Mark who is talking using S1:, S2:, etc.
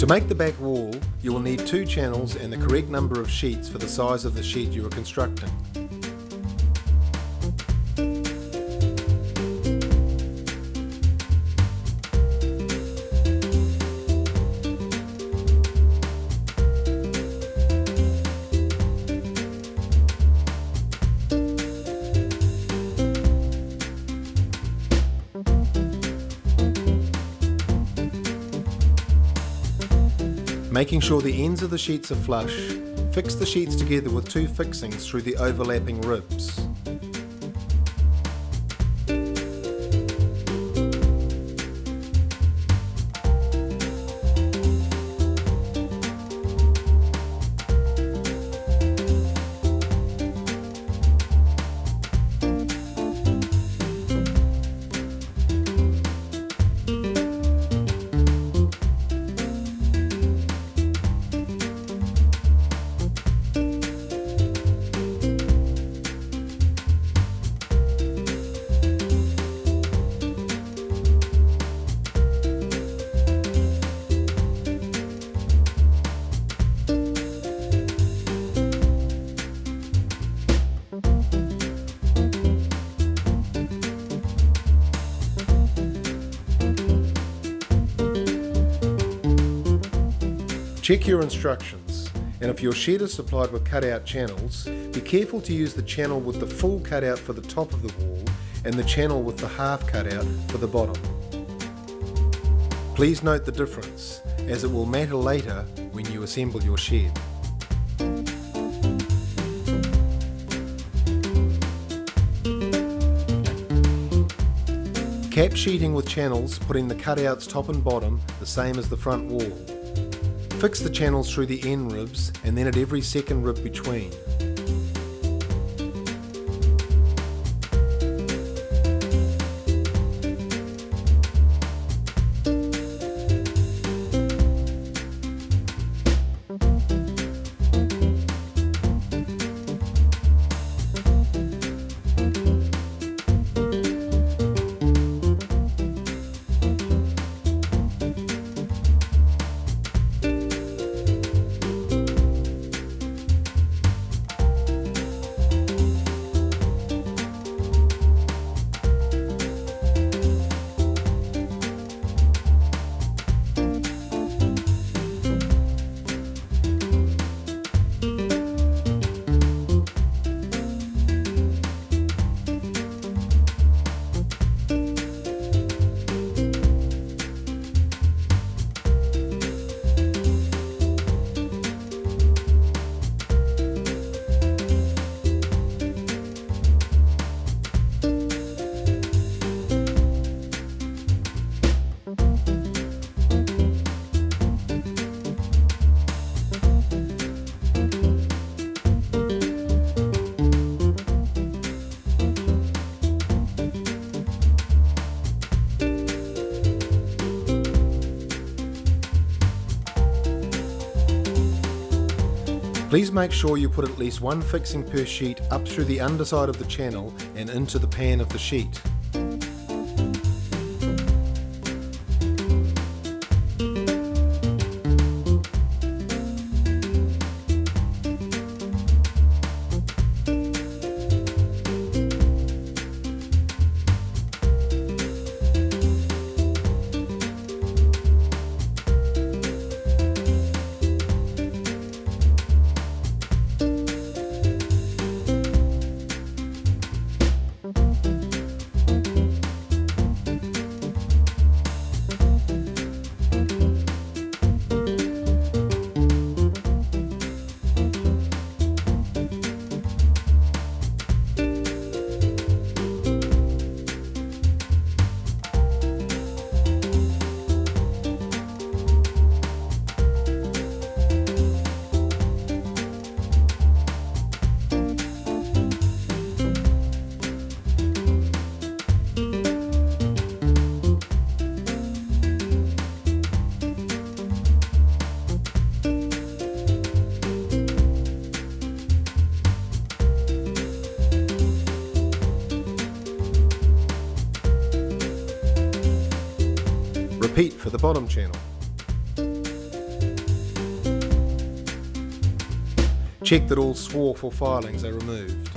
S1: To make the back wall, you will need 2 channels and the correct number of sheets for the size of the sheet you are constructing. Making sure the ends of the sheets are flush, fix the sheets together with 2 fixings through the overlapping ribs. Check your instructions, and if your shed is supplied with cutout channels, be careful to use the channel with the full cutout for the top of the wall and the channel with the half cutout for the bottom. Please note the difference, as it will matter later when you assemble your shed. Cap sheeting with channels, putting the cutouts top and bottom the same as the front wall. Fix the channels through the end ribs and then at every second rib between. Please make sure you put at least 1 fixing per sheet up through the underside of the channel and into the pan of the sheet. Repeat for the bottom channel. Check that all swarf or filings are removed.